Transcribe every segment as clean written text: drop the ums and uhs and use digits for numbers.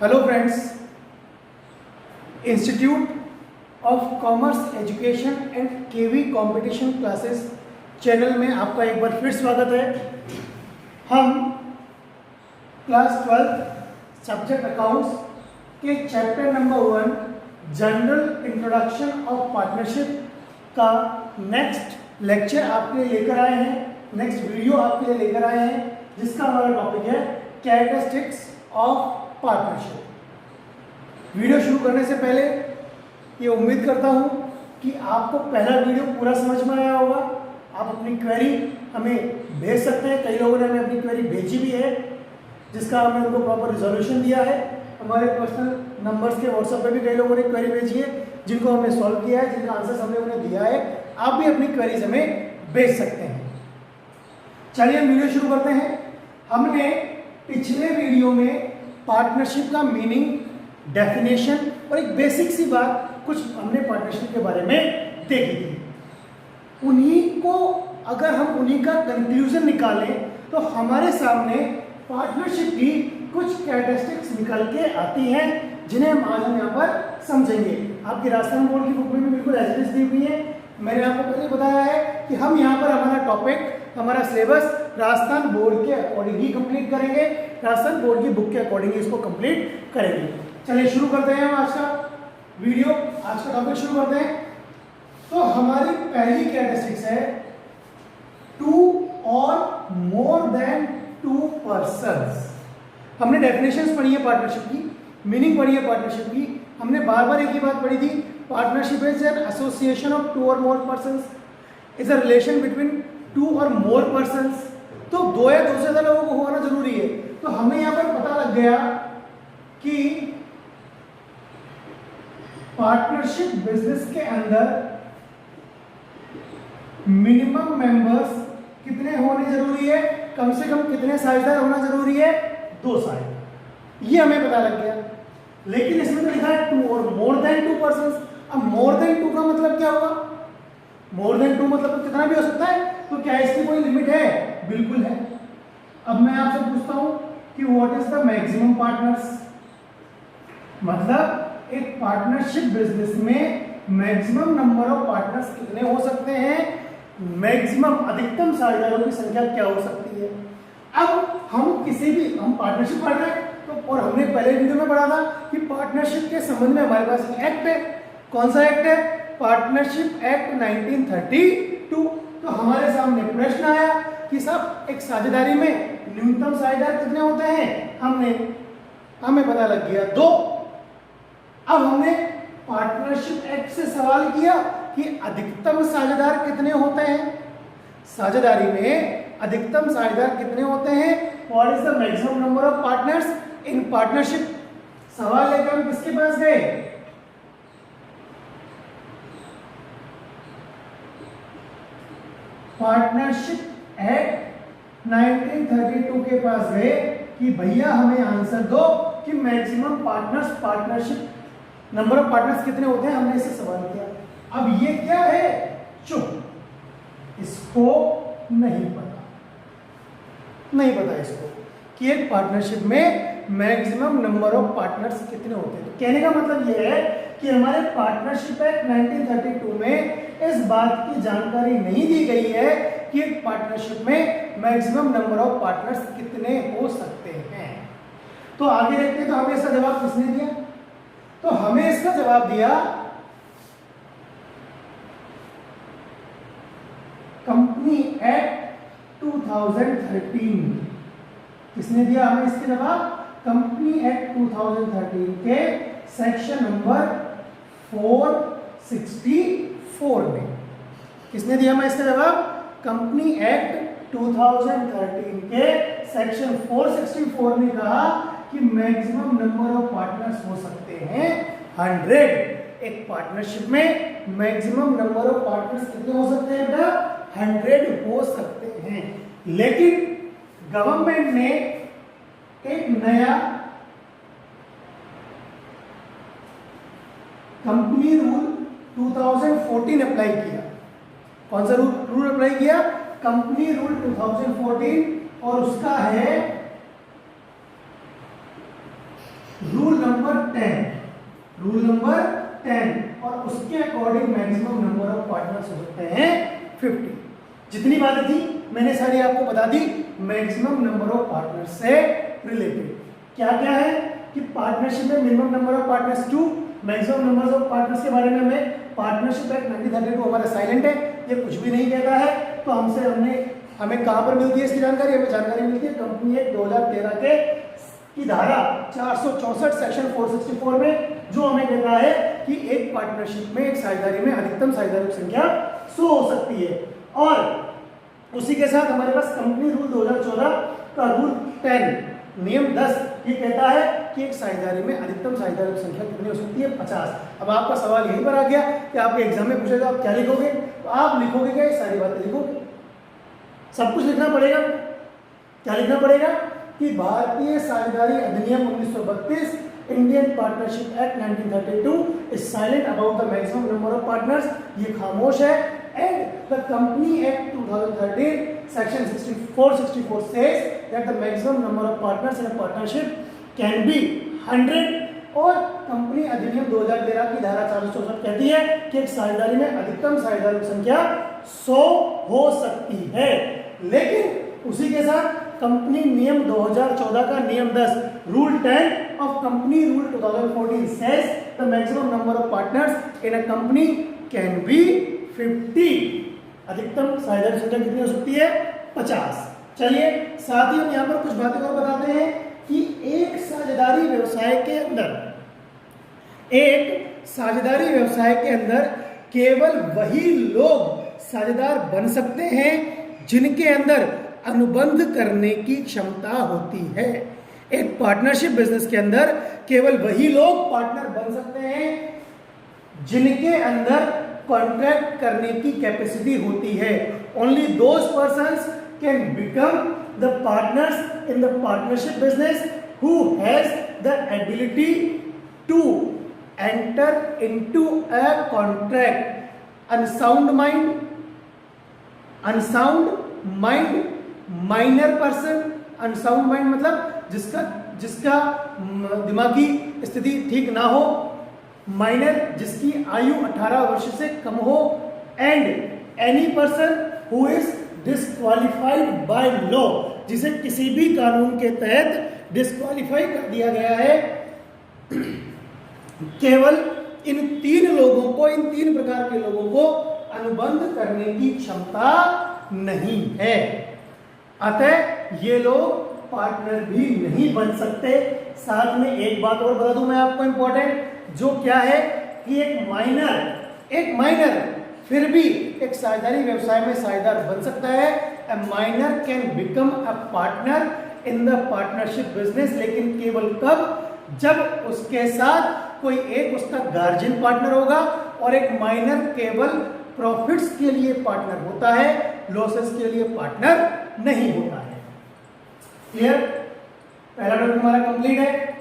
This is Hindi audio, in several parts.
Hello friends, institute of commerce education and KV competition classes channel में आपका एक बार फिर स्वागत है। हम क्लास 12 सब्जेक्ट अकाउंट्स के chapter number 1 general introduction of partnership का नेक्स्ट लेक्चर आपके लिए लेकर आए हैं, नेक्स्ट वीडियो आपके लिए लेकर आए हैं, जिसका हमारा टॉपिक है कैरेक्टरिस्टिक्स ऑफ पार्टनरशिप। वीडियो शुरू करने से पहले ये उम्मीद करता हूँ कि आपको पहला वीडियो पूरा समझ में आया होगा। आप अपनी क्वेरी हमें भेज सकते हैं। कई लोगों ने हमें अपनी क्वेरी भेजी भी है, जिसका हमने उनको प्रॉपर रिजोल्यूशन दिया है। हमारे पर्सनल नंबर्स के व्हाट्सएप पे भी कई लोगों ने क्वेरी भेजी है, जिनको हमने सॉल्व किया है, जिनका आंसर हमने उन्हें दिया है। आप भी अपनी क्वेरीज हमें भेज सकते हैं। चलिए हम वीडियो शुरू करते हैं। हमने पिछले वीडियो में पार्टनरशिप का मीनिंग, डेफिनेशन और एक बेसिक सी बात कुछ हमने पार्टनरशिप के बारे में देखी थी। उन्हीं को अगर हम उन्हीं का कंक्लूजन निकालें तो हमारे सामने पार्टनरशिप की कुछ कैरेक्टरिस्टिक्स निकल के आती हैं, जिन्हें हम यहाँ पर समझेंगे। आपकी राजस्थान बोर्ड की बुक में भी बिल्कुल एज दी हुई है। मैंने आपको पहले बताया है कि हम यहाँ पर हमारा टॉपिक, हमारा सिलेबस राजस्थान बोर्ड के अकॉर्डिंग ही कंप्लीट करेंगे, राजस्थान बोर्ड की बुक के अकॉर्डिंग इसको कंप्लीट करेंगे। चलिए शुरू करते हैं हम आज का वीडियो, आज का टॉपिक शुरू करते हैं। तो हमारी पहली कैरेक्टरिस्टिक्स है to or more than to persons. हमने डेफिनेशंस पढ़ी है पार्टनरशिप की, मीनिंग पढ़ी है पार्टनरशिप की। हमने बार बार एक ही बात पढ़ी थी, partnership is an association of two or more persons, is a relation between two or more persons. तो दो या दो से ज्यादा लोगों को होना जरूरी है। तो हमें यहां पर पता लग गया कि पार्टनरशिप बिजनेस के अंदर मिनिमम मेंबर्स कितने होने जरूरी है, कम से कम कितने साझेदार होना जरूरी है, 2 साझेदार। ये हमें पता लग गया। लेकिन इसमें तो लिखा है to or more than to persons. अब मोर देन टू का मतलब क्या होगा? मोर देन टू मतलब कितना भी हो सकता है। तो क्या इसकी कोई लिमिट है? बिल्कुल है। अब मैं आपसे पूछता हूं कि what is the maximum partners, मतलब एक पार्टनरशिप बिजनेस में मैक्सिमम नंबर ऑफ पार्टनर्स कितने हो सकते हैं, मैक्सिमम अधिकतम साझेदारों की संख्या क्या हो सकती है। अब हम पार्टनरशिप पढ़ रहे हैं तो, और हमने पहले वीडियो में पढ़ा था कि पार्टनरशिप के संबंध में हमारे पास एक एक्ट है। कौन सा एक्ट है? Partnership act 1932। तो हमारे सामने प्रश्न आया कि साहब एक साझेदारी में न्यूनतम साझेदार कितने होते हैं? हमें पता लग गया 2। अब हमने पार्टनरशिप एक्ट से सवाल किया कि अधिकतम साझेदार कितने होते हैं, साझेदारी में अधिकतम साझेदार कितने होते हैं, what is the maximum number of partners in partnership. सवाल लेकर हम किसके पास गए? पार्टनरशिप एक्ट 1932 के पास गए कि भैया हमें आंसर दो कि maximum partners, partnership number of partners कितने होते हैं। हमने इससे सवाल किया। अब ये क्या है? चुप, इसको नहीं पता इसको कि एक पार्टनरशिप में मैक्सिमम नंबर ऑफ पार्टनर्स कितने होते हैं। तो कहने का मतलब ये है कि हमारे पार्टनरशिप एक्ट 1932 में इस बात की जानकारी नहीं दी गई है कि एक पार्टनरशिप में मैक्सिमम नंबर ऑफ पार्टनर्स कितने हो सकते हैं। तो आगे देखते हैं, तो हमें इसका जवाब किसने दिया? तो हमें इसका जवाब दिया कंपनी एक्ट 2013। किसने दिया हमें इसके जवाब? कंपनी एक्ट 2013 के सेक्शन नंबर 464 में। किसने दिया हमें इसका जवाब? कंपनी एक्ट 2013 के सेक्शन 464 ने कहा कि मैक्सिमम नंबर ऑफ पार्टनर्स हो सकते हैं 100। एक पार्टनरशिप में मैक्सिमम नंबर ऑफ पार्टनर्स कितने हो सकते हैं बेटा? 100 हो सकते हैं। लेकिन गवर्नमेंट ने एक नया कंपनी रूल 2014 अप्लाई किया। कौन सा रूल अप्लाई किया? कंपनी रूल 2014, और उसका है रूल नंबर 10 और उसके according maximum number of partners होते हैं 50। जितनी बातें थी मैंने सारी आपको बता the maximum number of partners से रिलेटेड। क्या क्या है कि पार्टनरशिप में minimum number of partners 2, maximum number of partners के बारे में हमें पार्टनरशिप एक्ट 1932 हमारा साइलेंट है, ये कुछ भी नहीं कहता है। तो हमें कहां पर मिलती है इसकी जानकारी? हमें जानकारी मिलती है कंपनी एक्ट 2013 के की धारा 464 सेक्शन 464 में, जो हमें कहता है कि एक पार्टनरशिप में एक साझेदारी में अधिकतम साझेदारों की संख्या 100 हो सकती है। और उसी के साथ हमारे पास कंपनी रूल 2014 का रूल 10 नियम 10 ये कहता है कि एक साझेदारी में अधिकतम साझेदारों की संख्या कितनी हो सकती है? 50। अब आपका सवाल यहीं पर आ गया कि आपके एग्जाम में पूछेगा आप क्या लिखोगे? तो आप लिखोगे क्या? ये सारी बातें लिखोगे, सब कुछ लिखना पड़ेगा। क्या लिखना पड़ेगा? कि भारतीय साझेदारी अधिनियम 1932 Indian partnership act 1932 is silent about the maximum number of partners, ये खामोश है। And the company act 2013 section 464 says that the maximum number of partners in a partnership can be 100 और कंपनी अधिनियम 2013 की धारा 464 कहती है कि एक साझेदारी में अधिकतम साझेदारों की संख्या 100 हो सकती है। लेकिन उसी के साथ कंपनी नियम 2014 का नियम 10 rule 10 of company rule 2014 says the maximum number of partners in a company can be 50। अधिकतम साझेदारी संख्या कितनी हो सकती है? 50। चलिए साथ ही हम यहाँ पर कुछ बातें और बताते हैं कि एक साझेदारी व्यवसाय के अंदर केवल वही लोग साझेदार बन सकते हैं जिनके अंदर अनुबंध करने की क्षमता होती है। एक पार्टनरशिप बिजनेस के अंदर केवल वही लोग पार्टनर बन सकते हैं जिनके अंदर कॉन्ट्रैक्ट करने की कैपेसिटी होती है। Only those persons can become the partners in the partnership business who has the ability to enter into a contract. Unsound mind minor person, unsound mind मतलब जिसका दिमागी स्थिति ठीक ना हो, माइनर जिसकी आयु 18 वर्ष से कम हो, and any person who is disqualified by law, जिसे किसी भी कानून के तहत डिस्क्वालिफाई कर दिया गया है। केवल इन तीन प्रकार के लोगों को अनुबंध करने की क्षमता नहीं है, अतः ये लोग पार्टनर भी नहीं बन सकते। साथ में एक बात और बता दूं मैं आपको इंपॉर्टेंट, जो क्या है कि एक माइनर फिर भी एक साझेदारी व्यवसाय में साझेदार बन सकता है। ए minor can become a partner in the partnership business, लेकिन केवल कब? जब उसके साथ कोई एक उसका गार्जियन पार्टनर होगा और एक माइनर केवल प्रॉफिट्स के लिए पार्टनर होता है, लॉसेस के लिए पार्टनर नहीं होता है। क्लियर? पहला टॉपिक हमारा कंप्लीट है,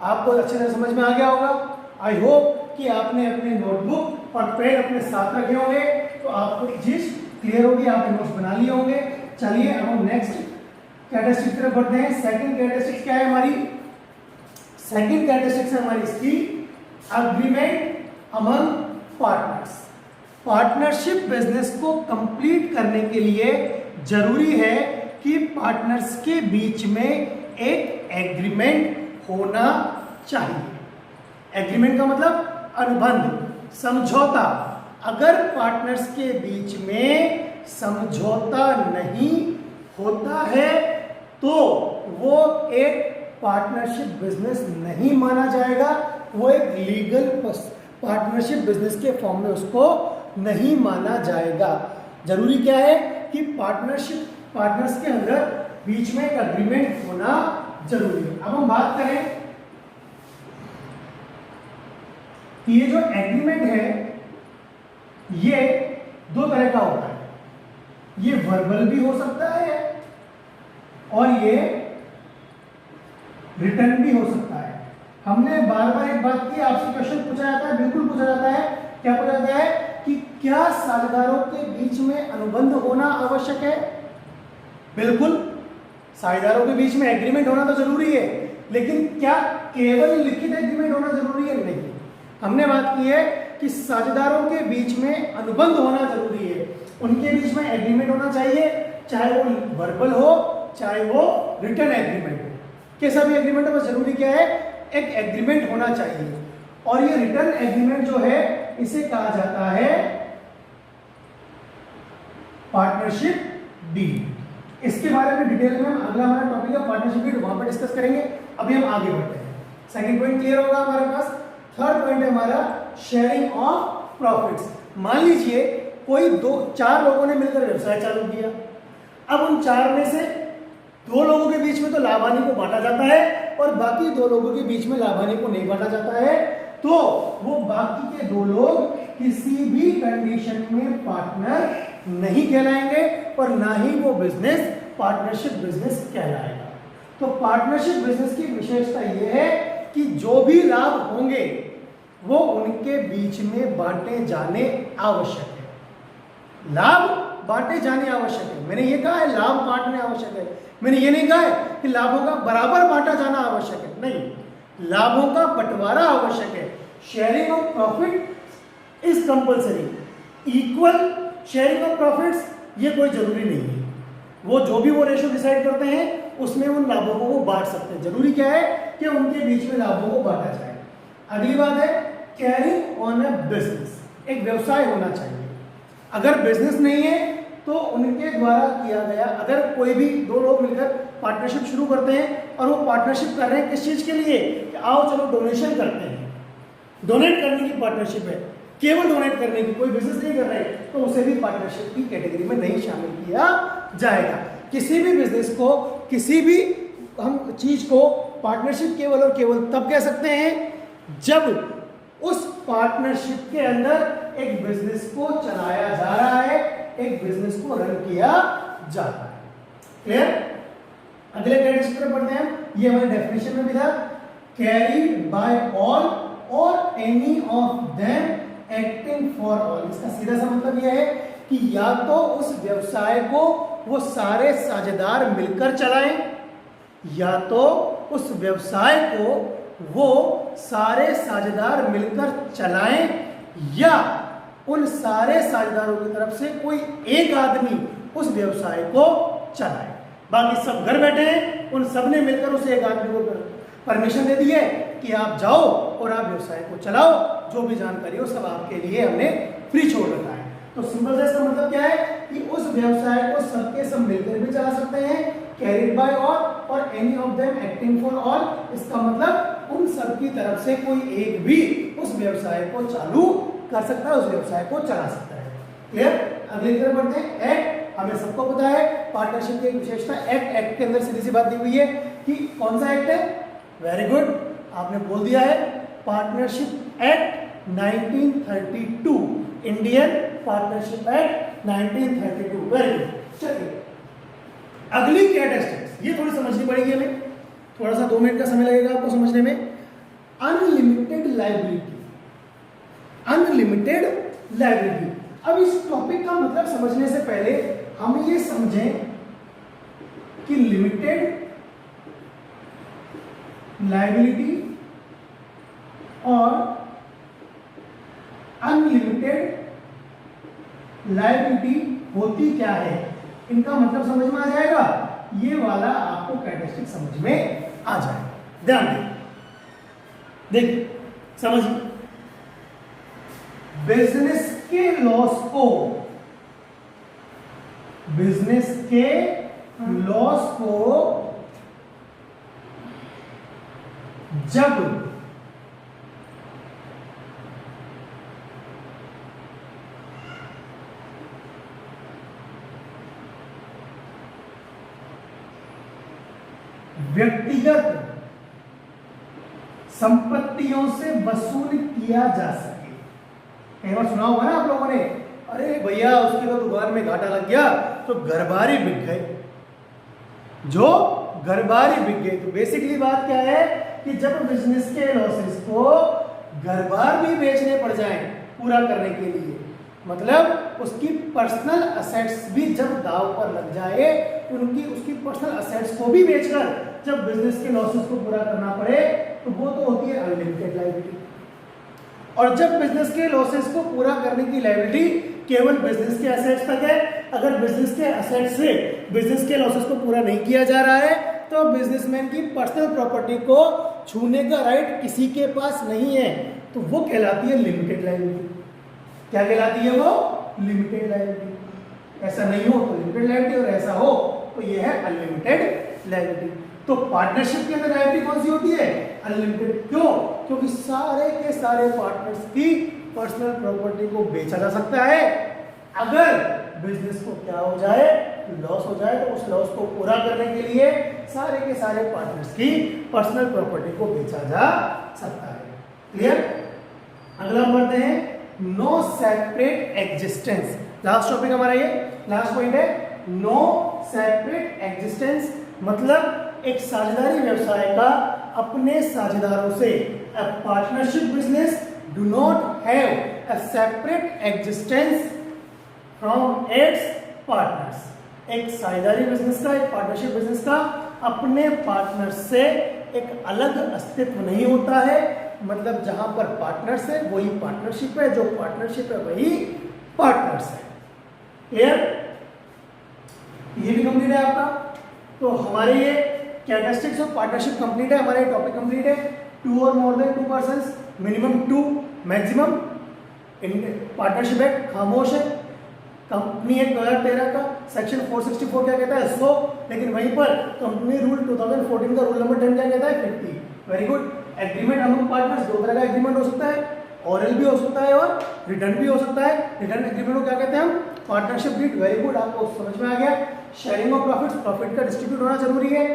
आपको अच्छे से समझ में आ गया होगा। आई होप कि आपने अपने नोटबुक और पेन अपने साथ रखे होंगे, तो आपको चीज क्लियर होगी, आपने नोट्स बना लिए होंगे। चलिए अब हम नेक्स्ट कैरेक्टरिस्टिक तरफ बढ़ते हैं। सेकंड कैरेक्टरिस्टिक क्या है हमारी? सेकंड कैरेक्टरिस्टिक्स है हमारी इसकी agreement among partners. Partnership business को कंप्लीट करने के लिए जरूरी है कि पार्टनर्स के बीच में एक एग्रीमेंट होना चाहिए। एग्रीमेंट का मतलब अनुबंध, समझौता। अगर पार्टनर्स के बीच में समझौता नहीं होता है तो वो एक पार्टनरशिप बिजनेस नहीं माना जाएगा, वो एक लीगल पार्टनरशिप बिजनेस के फॉर्म में उसको नहीं माना जाएगा। जरूरी क्या है कि पार्टनर्स के अंदर बीच में एक अग्रीमेंट होना जरूरी है। अब हम बात करें कि ये जो एग्रीमेंट है ये दो तरह का होता है। ये वर्बल भी हो सकता है और ये रिटर्न भी हो सकता है। हमने बार बार एक बात की, आपसे क्वेश्चन पूछा जाता है, बिल्कुल पूछा जाता है, क्या पूछा जाता है कि क्या साझेदारों के बीच में अनुबंध होना आवश्यक है? बिल्कुल, साझेदारों के बीच में एग्रीमेंट होना तो जरूरी है, लेकिन क्या केवल लिखित एग्रीमेंट होना जरूरी है? नहीं। हमने बात की है कि साझेदारों के बीच में अनुबंध होना जरूरी है, उनके बीच में एग्रीमेंट होना चाहिए, चाहे वो वर्बल हो चाहे वो रिटन एग्रीमेंट हो। कैसा भी एग्रीमेंट हो, बस जरूरी क्या है, एक एग्रीमेंट होना चाहिए। और ये रिटन एग्रीमेंट जो है इसे कहा जाता है पार्टनरशिप डीड। इसके बारे में डिटेल में हम अगला हमारा टॉपिक है पार्टनरशिप डीड, वहां पर डिस्कस करेंगे। अभी हम आगे बढ़ते हैं। सेकंड पॉइंट क्लियर होगा हमारे पास। थर्ड पॉइंट है हमारा शेयरिंग ऑफ प्रॉफिट्स। मान लीजिए कोई 4 लोगों ने मिलकर व्यवसाय चालू किया। अब उन 4 में से 2 लोगों के बीच में तो लाभ हानि को बांटा जाता है और बाकी 2 लोगों के बीच में लाभ हानि को नहीं बांटा जाता है, तो वो बाकी के 2 लोग किसी भी कंडीशन में पार्टनर नहीं कहलाएंगे और ना ही वो बिजनेस पार्टनरशिप बिजनेस कहलाएगा। तो पार्टनरशिप बिजनेस की विशेषता यह है कि जो भी लाभ होंगे वो उनके बीच में बांटे जाने आवश्यक है। लाभ बांटे जाने आवश्यक है। मैंने ये कहा है लाभ बांटने आवश्यक है, मैंने ये नहीं कहा है कि लाभों का बराबर बांटा जाना आवश्यक है। नहीं, लाभों का बंटवारा आवश्यक है। Sharing of profit is compulsory. Equal sharing of profits ये कोई जरूरी नहीं है। वो जो भी वो रेशियो डिसाइड करते हैं उसमें उन लाभों को वो बांट सकते हैं। जरूरी क्या है कि उनके बीच में लाभों को बांटा जाए। अगली बात है कैरिंग ऑन अ बिजनेस। एक व्यवसाय होना चाहिए। अगर बिजनेस नहीं है तो उनके द्वारा किया गया, अगर कोई भी 2 लोग मिलकर पार्टनरशिप शुरू करते हैं और वो पार्टनरशिप कर रहे हैं किस चीज के लिए, कि आओ चलो डोनेशन करते हैं, डोनेट करने की पार्टनरशिप है, केवल डोनेट करने की, कोई बिजनेस नहीं कर रहे, तो उसे भी पार्टनरशिप की कैटेगरी में नहीं शामिल किया जाएगा। किसी भी बिजनेस को, किसी भी हम चीज को पार्टनरशिप केवल और केवल तब कह सकते हैं जब उस पार्टनरशिप के अंदर एक बिजनेस को चलाया जा रहा है, एक बिजनेस को रन किया जा रहा है। क्लियर? अगले कैटेगरी पर पढ़ते हैं। ये हमारे डेफिनेशन में भी था, कैरीड बाय ऑल और any of them acting for all. इसका सीधा सा मतलब यह है कि या तो उस व्यवसाय को वो सारे साझेदार मिलकर चलाएं, या तो उस व्यवसाय को वो सारे साझेदार मिलकर चलाएं, या उन सारे साझेदारों की तरफ से कोई एक आदमी उस व्यवसाय को चलाए। बाकी सब घर बैठे हैं, उन सब ने मिलकर उस एक आदमी को परमिशन दे दी है कि आप जाओ और आप व्यवसाय को चलाओ, जो भी जानकारी हो सब आपके लिए हमने फ्री छोड़ रखा है। तो सिंपल से इसका मतलब क्या है कि उस व्यवसाय को सबके सब मिलकर भी चला सकते हैं, कैरिड बाय ऑल और any of them acting for all. इसका मतलब उन सब की तरफ से कोई एक भी उस व्यवसाय को चालू कर सकता है, उस व्यवसाय को चला सकता है। क्लियर? अगली तरफ बढ़ते हैं। एक्ट, हमें सबको पता है पार्टनरशिप की एक विशेषता एक्ट के अंदर सीधी सी बात दी हुई है कि कौन सा एक्ट है। वेरी गुड, आपने बोल दिया है partnership act 1932, Indian partnership act 1932। Very good. चलिए अगली कैरेक्टरिस्टिक्स, ये थोड़ी समझनी पड़ेगी हमें, थोड़ा सा 2 मिनट का समय लगेगा आपको समझने में। Unlimited liability, unlimited liability. अब इस टॉपिक का मतलब समझने से पहले हम ये समझें कि लिमिटेड लायबिलिटी और अनलिमिटेड लायबिलिटी होती क्या है, इनका मतलब समझ में आ जाएगा। ये वाला आपको कैरेक्टरिस्टिक समझ में आ जाएगा। ध्यान दें, देखिए समझिए। बिजनेस के लॉस को, बिजनेस के लॉस को जब व्यक्तिगत संपत्तियों से वसूल किया जा सके। कई बार सुना होगा ना आप लोगों ने, अरे भैया उसकी तो दुकान में घाटा लग गया तो घर बार ही बिक गए, जो घर बार ही बिक गए। तो बेसिकली बात क्या है कि जब बिजनेस के लॉसेस को घर बार भी बेचने पड़ जाएं पूरा करने के लिए, मतलब उसकी पर्सनल असेट्स भी जब दाव पर लग जाए, उसकी पर्सनल असेट्स को भी बेचकर जब बिजनेस के लॉसेस को पूरा करना पड़े, तो वो तो होती है अनलिमिटेड लायबिलिटी। और जब बिजनेस के लॉसेस को पूरा करने की लायबिलिटी केवल बिजनेस के एसेट्स तक है, अगर बिजनेस के एसेट्स से बिजनेस के लॉसेस को पूरा नहीं किया जा रहा है, तो बिजनेसमैन की पर्सनल प्रॉपर्टी को छूने का राइट किसी के पास नहीं है, तो वो कहलाती है लिमिटेड लायबिलिटी। क्या कहलाती है वो? Limited liability. ऐसा नहीं हो तो लिमिटेड लायबिलिटी, और ऐसा हो तो ये है अनलिमिटेड लायबिलिटी। तो पार्टनरशिप के अंदर लायबिलिटी कौन सी होती है? अनलिमिटेड। क्यों? क्योंकि सारे के सारे पार्टनर्स की पर्सनल प्रॉपर्टी को बेचा जा सकता है। अगर बिजनेस को क्या हो जाए, लॉस हो जाए, तो उस लॉस को पूरा करने के लिए सारे के सारे पार्टनर्स की पर्सनल प्रॉपर्टी को बेचा जा सकता है। क्लियर? अगला हम बढ़ते हैं, no separate existence. Last topic हमारा ये लास्ट पॉइंट है, नो सेपरेट एग्जिस्टेंस। मतलब एक साझेदारी व्यवसाय का अपने साझेदारों से, a partnership business do not have a separate existence from its partners। एक साझेदारी बिजनेस का, एक पार्टनरशिप बिजनेस का अपने पार्टनर से एक अलग अस्तित्व नहीं होता है। मतलब जहां पर पार्टनर्स है वही पार्टनरशिप है, जो पार्टनरशिप है वही पार्टनर्स है। क्लियर? ये भी कंप्लीट है आपका। तो हमारे ये कैरेक्टरिस्टिक्स ऑफ पार्टनरशिप कंप्लीट है, हमारा ये टॉपिक कंप्लीट है। 2 और more than 2 persons, minimum 2, maximum. Partnership act खामोश है। कंपनी एक्ट 2013 का सेक्शन 464 क्या कहता है? 100। लेकिन वहीं पर कंपनी रूल 2014 का रूल नंबर 10 क्या कहता है? 50। Very good. Agreement among partners, 2 तरह का एग्रीमेंट हो सकता है, ऑरल भी हो सकता है और रिटर्न भी हो सकता है। रिटर्न एग्रीमेंट को क्या कहते हैं हम? Partnership deed. वेरी गुड, आपको समझ में आ गया। शेयरिंग ऑफ प्रॉफिट्स, प्रॉफिट का डिस्ट्रीब्यूट होना जरूरी है।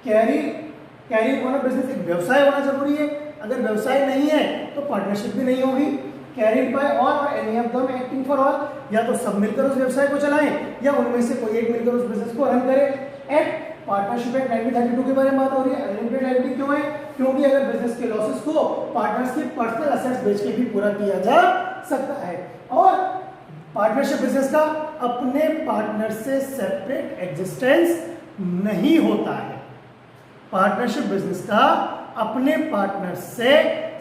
कैरी ऑन बिजनेस, एक व्यवसाय होना जरूरी है। अगर व्यवसाय नहीं है तो पार्टनरशिप भी नहीं होगी। कैरिड बाय ऑल और any of them acting for all, या तो सब मिलकर उस व्यवसाय को चलाएं या उनमें से कोई एक मिलकर उस बिजनेस को रन करे। एक्ट पार्टनरशिप एक्ट 1932 के बारे में बात हो रही है। अनलिमिटेड लायबिलिटी क्यों है? क्योंकि अगर बिजनेस के लॉसेस को पार्टनर्स की पर्सनल असेट्स बेच के भी पूरा किया जा सकता है। और पार्टनरशिप बिजनेस का अपने पार्टनर से सेपरेट एग्जिस्टेंस नहीं होता है। पार्टनरशिप बिजनेस का अपने पार्टनर से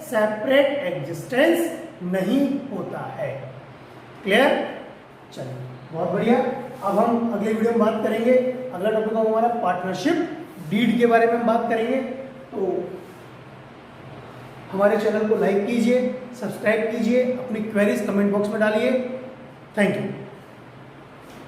सेपरेट एग्जिस्टेंस नहीं होता है। क्लियर? चलिए, बहुत बढ़िया। अब हम अगले वीडियो में बात करेंगे, अगला टॉपिक हमारा पार्टनरशिप डीड के बारे में हम बात करेंगे। तो हमारे चैनल को लाइक कीजिए, सब्सक्राइब कीजिए, अपनी क्वेरीज कमेंट बॉक्स में डालिए। Thank you.